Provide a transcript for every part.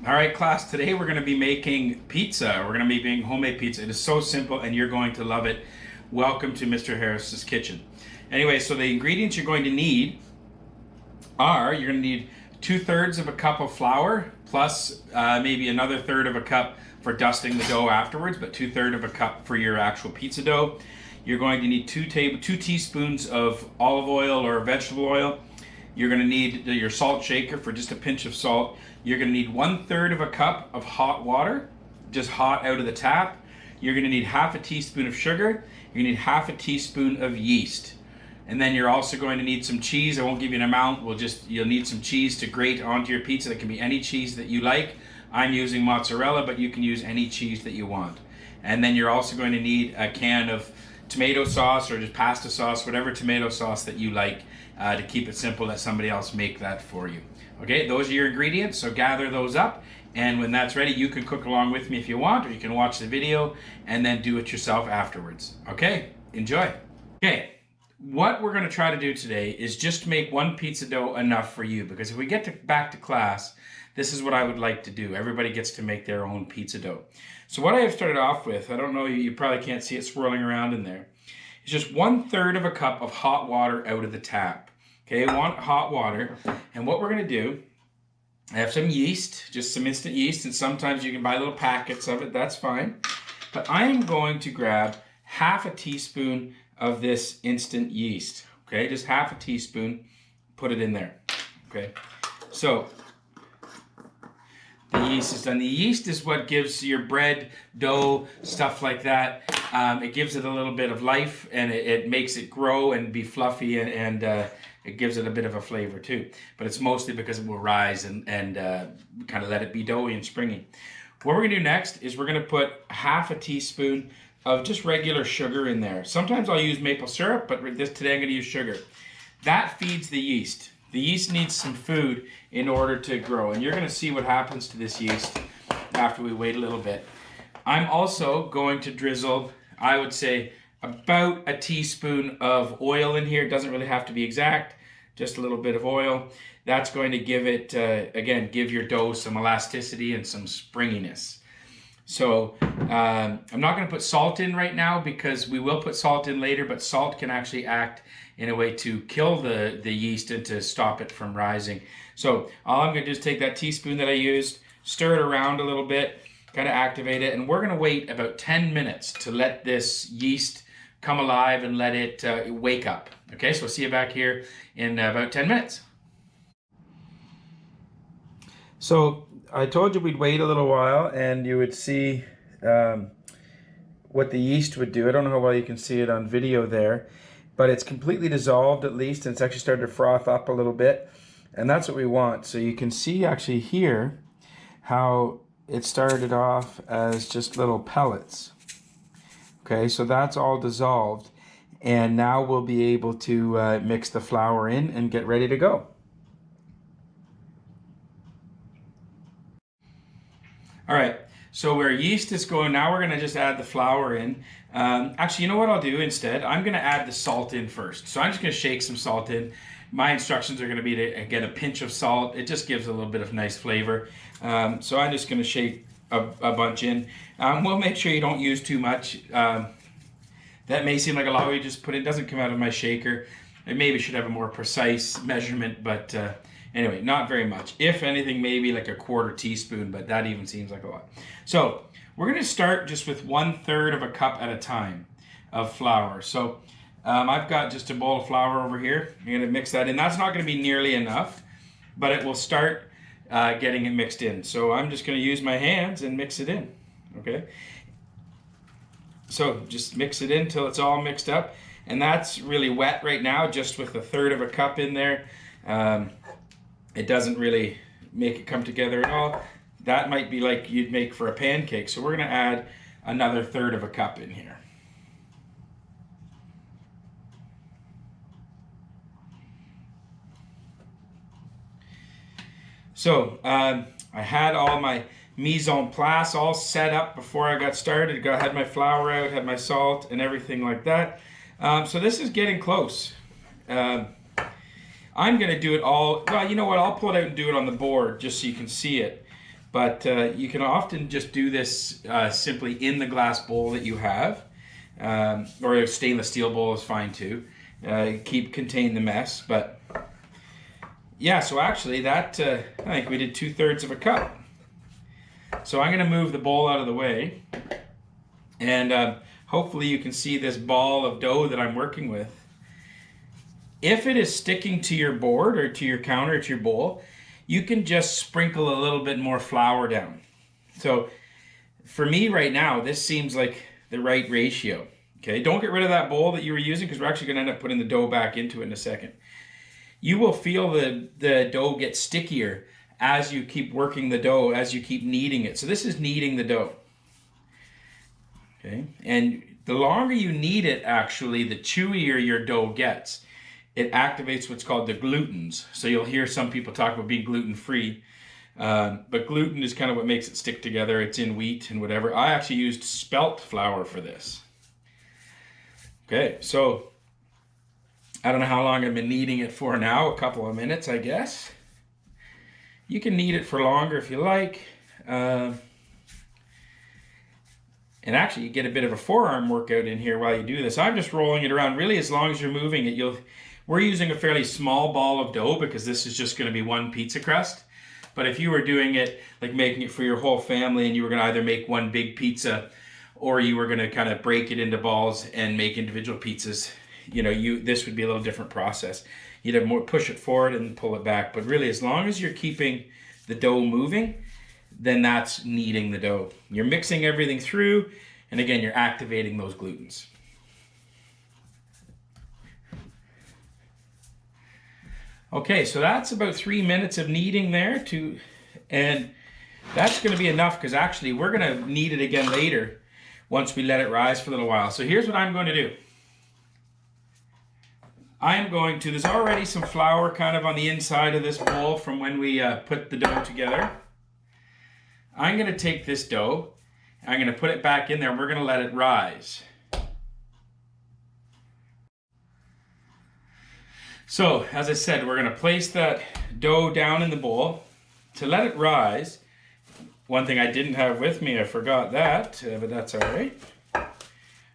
All right, class, today we're going to be making pizza. We're going to be making homemade pizza. It is so simple and you're going to love it. Welcome to Mr. Harris's Kitchen. Anyway, so the ingredients you're going to need are, you're going to need 2/3 of a cup of flour plus maybe another third of a cup for dusting the dough afterwards, but 2/3 of a cup for your actual pizza dough. You're going to need 2 teaspoons of olive oil or vegetable oil. You're going to need your salt shaker for just a pinch of salt. You're going to need 1/3 of a cup of hot water, just hot out of the tap. You're going to need half a teaspoon of sugar. You're going to need half a teaspoon of yeast. And then you're also going to need some cheese. I won't give you an amount. You'll need some cheese to grate onto your pizza. That can be any cheese that you like. I'm using mozzarella, but you can use any cheese that you want. And then you're also going to need a can of tomato sauce or just pasta sauce, whatever tomato sauce that you like, to keep it simple, let somebody else make that for you. Okay, those are your ingredients, so gather those up, and when that's ready, you can cook along with me if you want, or you can watch the video and then do it yourself afterwards. Okay, enjoy. Okay, what we're going to try to do today is just make one pizza dough enough for you, because if we get back to class, this is what I would like to do. Everybody gets to make their own pizza dough. So what I have started off with, I don't know, you probably can't see it swirling around in there, is just 1/3 of a cup of hot water out of the tap. Okay, hot water. And what we're going to do, I have some yeast, just some instant yeast, and sometimes you can buy little packets of it, that's fine. But I am going to grab half a teaspoon of this instant yeast. Okay, just half a teaspoon, put it in there. Okay, so the yeast is done. The yeast is what gives your bread, dough, stuff like that. It gives it a little bit of life, and it makes it grow and be fluffy, and it gives it a bit of a flavor too. But it's mostly because it will rise and kind of let it be doughy and springy. What we're gonna do next is we're gonna put half a teaspoon of just regular sugar in there. Sometimes I'll use maple syrup, but today I'm gonna use sugar. That feeds the yeast. The yeast needs some food in order to grow, and you're going to see what happens to this yeast after we wait a little bit. I'm also going to drizzle, I would say, about a teaspoon of oil in here. It doesn't really have to be exact, just a little bit of oil. That's going to give it, again, give your dough some elasticity and some springiness. So I'm not going to put salt in right now, because we will put salt in later, but salt can actually act in a way to kill the yeast and to stop it from rising. So all I'm going to do is take that teaspoon that I used, stir it around a little bit, kind of activate it, and we're going to wait about 10 minutes to let this yeast come alive and let it wake up. Okay, so we'll see you back here in about 10 minutes. So I told you we'd wait a little while and you would see what the yeast would do. I don't know how well you can see it on video there, but it's completely dissolved at least, and it's actually started to froth up a little bit, and that's what we want. So you can see actually here how it started off as just little pellets. Okay, so that's all dissolved, and now we'll be able to mix the flour in and get ready to go. All right, so where yeast is going, now we're gonna just add the flour in. Actually, you know what I'll do instead? I'm gonna add the salt in first. So I'm just gonna shake some salt in. My instructions are gonna be to get a pinch of salt. It just gives a little bit of nice flavor. So I'm just gonna shake a bunch in. We'll make sure you don't use too much. That may seem like a lot when you just put it. It doesn't come out of my shaker. I maybe should have a more precise measurement, but anyway, not very much. If anything, maybe like a 1/4 teaspoon, but that even seems like a lot. So we're going to start just with 1/3 of a cup at a time of flour. So I've got just a bowl of flour over here. I'm going to mix that in. That's not going to be nearly enough, but it will start getting it mixed in. So I'm just going to use my hands and mix it in. Okay. So just mix it in till it's all mixed up. And that's really wet right now, just with 1/3 of a cup in there. It doesn't really make it come together at all. That might be like you'd make for a pancake. So we're going to add another 1/3 of a cup in here. So I had all my mise en place all set up before I got started. I had my flour out, had my salt and everything like that. So this is getting close. I'm going to do it all, well, you know what, I'll pull it out and do it on the board just so you can see it. But you can often just do this simply in the glass bowl that you have, or a stainless steel bowl is fine too. Contain the mess. But yeah, so actually that, I think we did 2/3 of a cup. So I'm going to move the bowl out of the way, and hopefully you can see this ball of dough that I'm working with. If it is sticking to your board or to your counter, to your bowl, you can just sprinkle a little bit more flour down. So for me right now, this seems like the right ratio. Okay, don't get rid of that bowl that you were using, because we're actually going to end up putting the dough back into it in a second. You will feel the dough get stickier as you keep working the dough, as you keep kneading it. So this is kneading the dough. Okay, and the longer you knead it, actually, the chewier your dough gets. It activates what's called the glutens. So you'll hear some people talk about being gluten-free, but gluten is kind of what makes it stick together. It's in wheat and whatever. I actually used spelt flour for this. Okay, so I don't know how long I've been kneading it for now, a couple of minutes, I guess. You can knead it for longer if you like. And actually, you get a bit of a forearm workout in here while you do this. I'm just rolling it around. Really, as long as you're moving it, we're using a fairly small ball of dough because this is just going to be one pizza crust. But if you were doing it, like making it for your whole family, and you were going to either make one big pizza, or you were going to kind of break it into balls and make individual pizzas, this would be a little different process. You'd have more push it forward and pull it back. But really, as long as you're keeping the dough moving, then that's kneading the dough. You're mixing everything through, and again, you're activating those glutens. Okay, so that's about 3 minutes of kneading there, and that's going to be enough, because actually we're going to knead it again later once we let it rise for a little while. So here's what I'm going to do. There's already some flour kind of on the inside of this bowl from when we put the dough together. I'm going to take this dough, I'm going to put it back in there, and we're going to let it rise. So, as I said, we're going to place that dough down in the bowl. To let it rise, one thing I didn't have with me, I forgot that, but that's all right,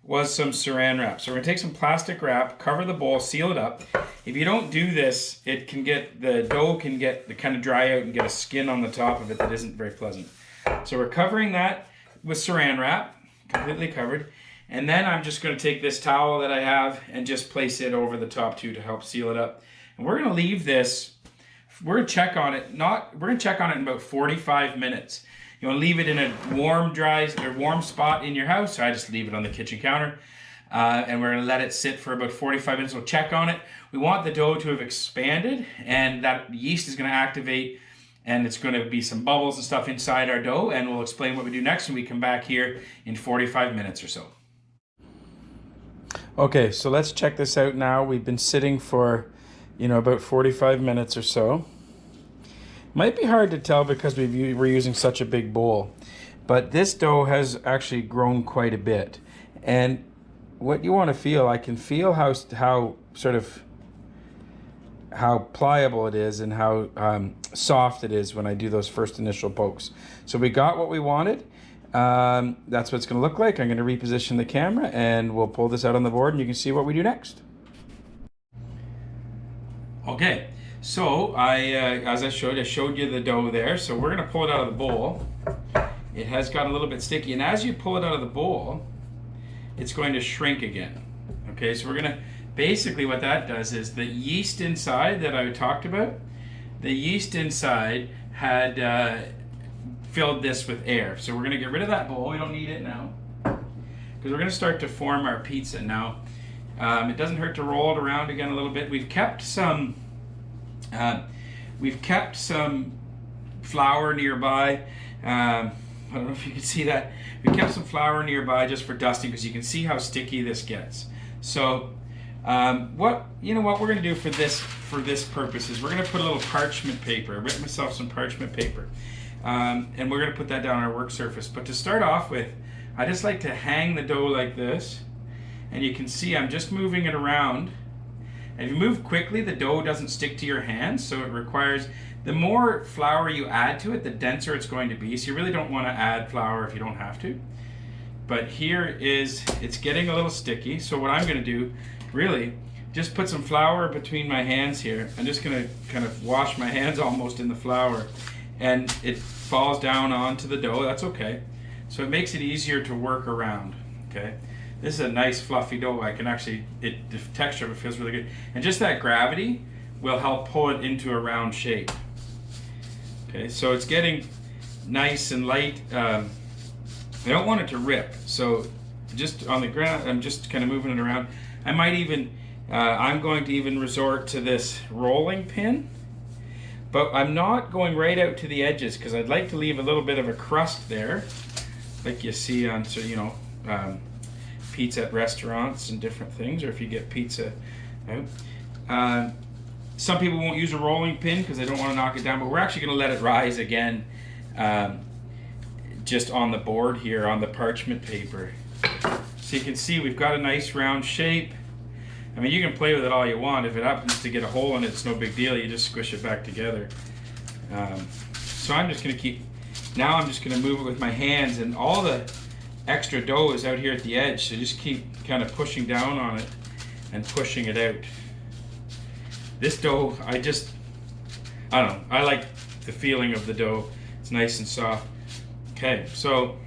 was some saran wrap. So we're going to take some plastic wrap, cover the bowl, seal it up. If you don't do this, the dough can kind of dry out and get a skin on the top of it that isn't very pleasant. So we're covering that with saran wrap, completely covered. And then I'm just going to take this towel that I have and just place it over the top too to help seal it up. And we're going to leave this, we're going to check on it in about 45 minutes. You want to leave it in a warm spot in your house. So I just leave it on the kitchen counter. And we're going to let it sit for about 45 minutes. We'll check on it. We want the dough to have expanded, and that yeast is going to activate, and it's going to be some bubbles and stuff inside our dough, and we'll explain what we do next when we come back here in 45 minutes or so. Okay, so let's check this out now. We've been sitting for, about 45 minutes or so. Might be hard to tell because we're using such a big bowl, but this dough has actually grown quite a bit. And what you want to feel, I can feel how pliable it is and how soft it is when I do those first initial pokes. So we got what we wanted. That's what it's going to look like. I'm going to reposition the camera, and we'll pull this out on the board, and you can see what we do next. Okay, so as I showed you the dough there. So we're going to pull it out of the bowl. It has got a little bit sticky, and as you pull it out of the bowl, it's going to shrink again. Okay, so we're going to, basically what that does is the yeast inside that I talked about, the yeast inside had filled this with air. So we're going to get rid of that bowl. We don't need it now, because we're going to start to form our pizza now. It doesn't hurt to roll it around again a little bit. We've kept some flour nearby. I don't know if you can see that. We kept some flour nearby just for dusting, because you can see how sticky this gets. So what we're going to do for this purpose is we're going to put a little parchment paper. I ripped myself some parchment paper, and we're going to put that down on our work surface. But to start off with, I just like to hang the dough like this, and you can see I'm just moving it around. And if you move quickly, the dough doesn't stick to your hands, so it requires The more flour you add to it, the denser it's going to be. So you really don't want to add flour if you don't have to. But here it's getting a little sticky. So what I'm going to do, really, just put some flour between my hands here. I'm just going to kind of wash my hands almost in the flour, and it falls down onto the dough. That's okay. So it makes it easier to work around. Okay. This is a nice fluffy dough. I can actually, the texture of it feels really good. And just that gravity will help pull it into a round shape. Okay, so it's getting nice and light. I don't want it to rip, so just on the ground, I'm just kind of moving it around. I might even, I'm going to even resort to this rolling pin, but I'm not going right out to the edges because I'd like to leave a little bit of a crust there, like you see on, so you know, pizza at restaurants and different things, or if you get pizza out. Some people won't use a rolling pin because they don't want to knock it down, but we're actually going to let it rise again, just on the board here on the parchment paper. So you can see we've got a nice round shape. I mean, you can play with it all you want. If it happens to get a hole in it, it's no big deal. You just squish it back together. So I'm just going to keep, now I'm just going to move it with my hands, and all the extra dough is out here at the edge, so just keep kind of pushing down on it and pushing it out. This dough, I don't know, I like the feeling of the dough. It's nice and soft. Okay, so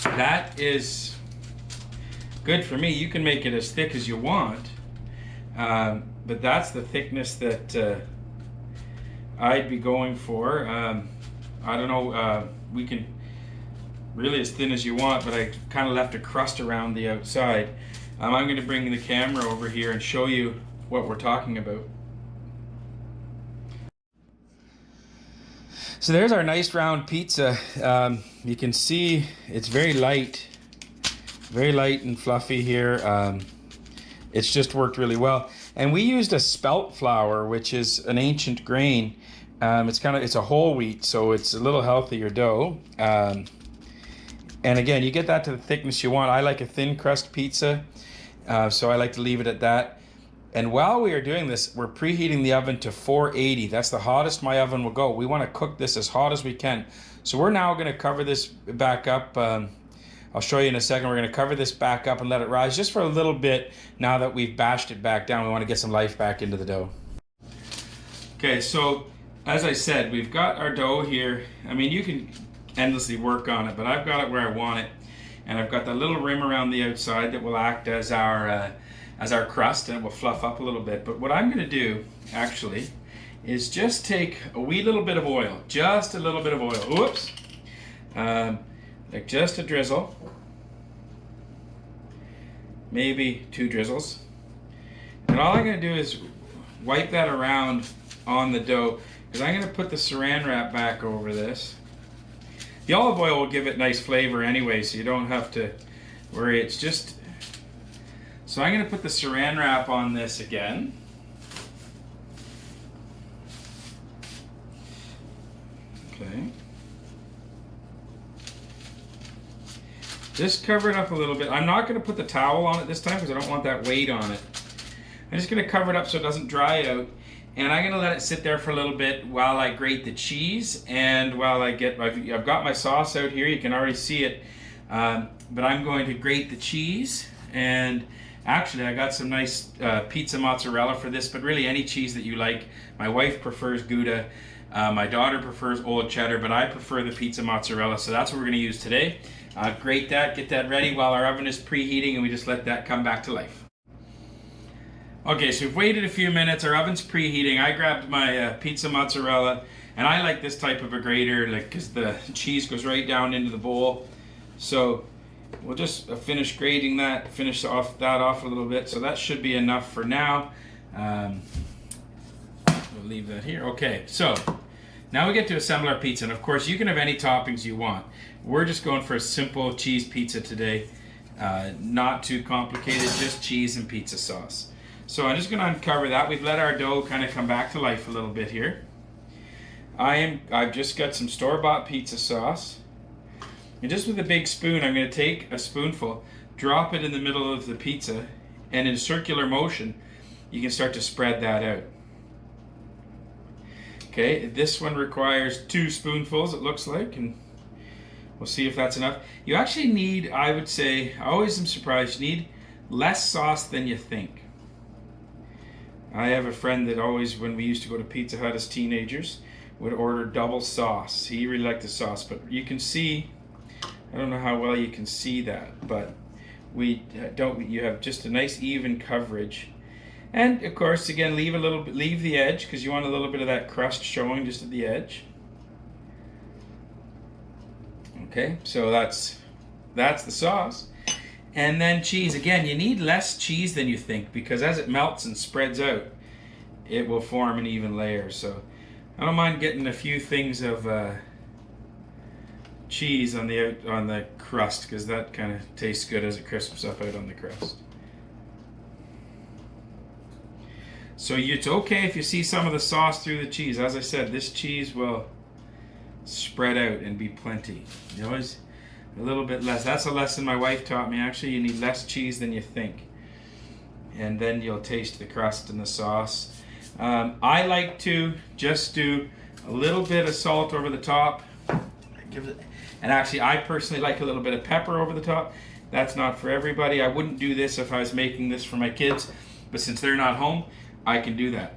that is good for me. You can make it as thick as you want, but that's the thickness that I'd be going for. I don't know, we can really as thin as you want, but I kind of left a crust around the outside. I'm going to bring the camera over here and show you what we're talking about. So there's our nice round pizza. You can see it's very light and fluffy here. It's just worked really well. And we used a spelt flour, which is an ancient grain. It's a whole wheat, so it's a little healthier dough. And again, you get that to the thickness you want. I like a thin crust pizza, so I like to leave it at that. And while we are doing this, we're preheating the oven to 480. That's the hottest my oven will go. We want to cook this as hot as we can. So we're now going to cover this back up. I'll show you in a second. We're going to cover this back up and let it rise just for a little bit. Now that we've bashed it back down, we want to get some life back into the dough. Okay, so as I said, we've got our dough here. I mean, you can endlessly work on it, but I've got it where I want it. And I've got that little rim around the outside that will act as our crust, and it will fluff up a little bit. But what I'm going to do, actually, is just take a wee little bit of oil. Just a little bit of oil. Whoops. Like just a drizzle. Maybe 2 drizzles. And all I'm going to do is wipe that around on the dough, because I'm going to put the saran wrap back over this. The olive oil will give it nice flavor anyway, so you don't have to worry. It's just... So I'm going to put the saran wrap on this again. Okay. Just cover it up a little bit. I'm not going to put the towel on it this time because I don't want that weight on it. I'm just going to cover it up so it doesn't dry out. And I'm going to let it sit there for a little bit while I grate the cheese, and while I get, I've got my sauce out here, you can already see it, but I'm going to grate the cheese. And actually I got some nice pizza mozzarella for this, but really any cheese that you like. My wife prefers Gouda, my daughter prefers old cheddar, but I prefer the pizza mozzarella, so that's what we're going to use today. Grate that, get that ready while our oven is preheating, and we just let that come back to life. Okay, so we've waited a few minutes, our oven's preheating. I grabbed my pizza mozzarella, and I like this type of a grater, like, because the cheese goes right down into the bowl. So we'll just finish grating that, finish that off a little bit. So that should be enough for now. We'll leave that here. Okay, so now we get to assemble our pizza, and of course you can have any toppings you want. We're just going for a simple cheese pizza today, not too complicated, just cheese and pizza sauce. So I'm just going to uncover that. We've let our dough kind of come back to life a little bit here. I've just got some store-bought pizza sauce. And just with a big spoon, I'm going to take a spoonful, drop it in the middle of the pizza, and in circular motion, you can start to spread that out. Okay, this one requires 2 spoonfuls, it looks like, and we'll see if that's enough. You actually need, I would say, I always am surprised, you need less sauce than you think. I have a friend that always, when we used to go to Pizza Hut as teenagers, would order double sauce. He really liked the sauce, but you can see, I don't know how well you can see that, but you have just a nice even coverage. And of course, again, leave the edge, because you want a little bit of that crust showing just at the edge. Okay, so that's the sauce. And then cheese. Again, you need less cheese than you think, because as it melts and spreads out, it will form an even layer. So I don't mind getting a few things of cheese on the crust, because that kind of tastes good as it crisps up out on the crust. So it's okay if you see some of the sauce through the cheese. As I said, this cheese will spread out and be plenty. You always a little bit less. That's a lesson my wife taught me. Actually, you need less cheese than you think, and then you'll taste the crust and the sauce. I like to just do a little bit of salt over the top. And actually, I personally like a little bit of pepper over the top. That's not for everybody. I wouldn't do this if I was making this for my kids, but since they're not home, I can do that.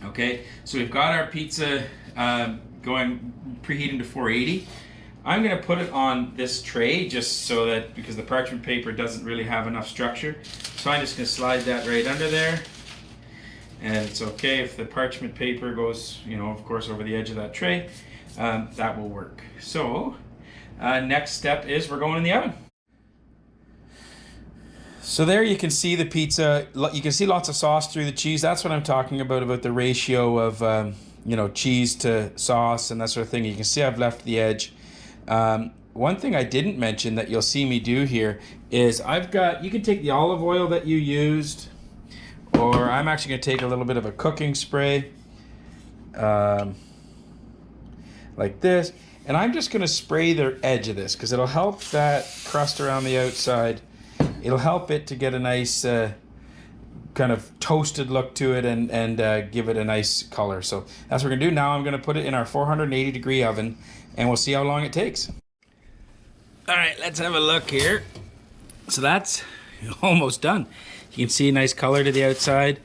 Okay, so we've got our pizza preheating to 480. I'm going to put it on this tray just so that, because the parchment paper doesn't really have enough structure. So I'm just going to slide that right under there. And it's okay if the parchment paper goes, of course, over the edge of that tray. That will work. So next step is we're going in the oven. So there you can see the pizza. You can see lots of sauce through the cheese. That's what I'm talking about the ratio of cheese to sauce and that sort of thing. You can see I've left the edge. One thing I didn't mention that you'll see me do here is you can take the olive oil that you used, or I'm actually going to take a little bit of a cooking spray like this, and I'm just going to spray the edge of this because it'll help that crust around the outside. It'll help it to get a nice kind of toasted look to it and give it a nice color. So that's what we're gonna do. Now I'm gonna put it in our 480 degree oven and we'll see how long it takes. All right, let's have a look here. So that's almost done. You can see a nice color to the outside.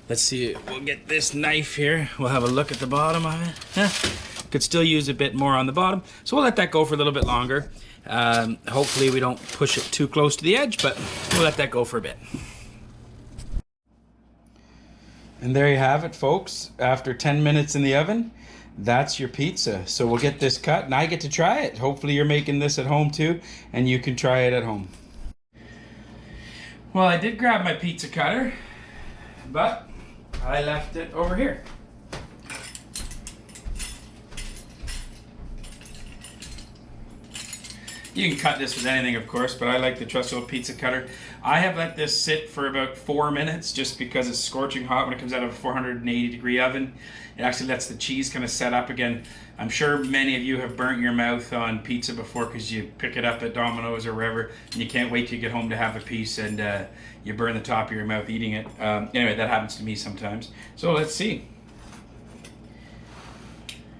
Let's see, we'll get this knife here. We'll have a look at the bottom of it. Could still use a bit more on the bottom. So we'll let that go for a little bit longer. Hopefully we don't push it too close to the edge, but we'll let that go for a bit. And there you have it, folks. After 10 minutes in the oven, that's your pizza. So we'll get this cut and I get to try it. Hopefully you're making this at home too, and you can try it at home. Well, I did grab my pizza cutter, but I left it over here. You can cut this with anything, of course, but I like the Trussell pizza cutter. I have let this sit for about 4 minutes just because it's scorching hot when it comes out of a 480 degree oven. It actually lets the cheese kind of set up again. I'm sure many of you have burnt your mouth on pizza before because you pick it up at Domino's or wherever and you can't wait till you get home to have a piece and you burn the top of your mouth eating it. Anyway, that happens to me sometimes. So let's see.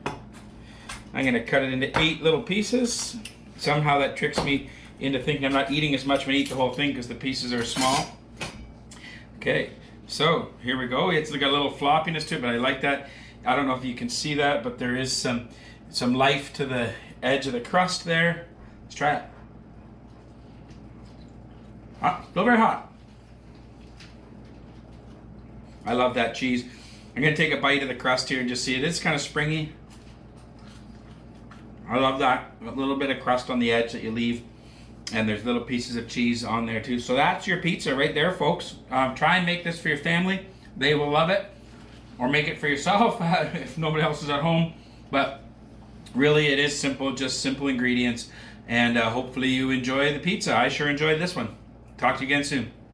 I'm going to cut it into 8 little pieces. Somehow that tricks me into thinking I'm not eating as much when I eat the whole thing because the pieces are small. Okay, so here we go. It's got a little floppiness to it, but I like that. I don't know if you can see that, but there is some life to the edge of the crust there. Let's try it. Hot, still very hot. I love that cheese. I'm gonna take a bite of the crust here and just see it. It's kind of springy. I love that. A little bit of crust on the edge that you leave. And there's little pieces of cheese on there too. So that's your pizza right there, folks. Try and make this for your family. They will love it. Or make it for yourself if nobody else is at home. But really it is simple, just simple ingredients. And hopefully you enjoy the pizza. I sure enjoyed this one. Talk to you again soon.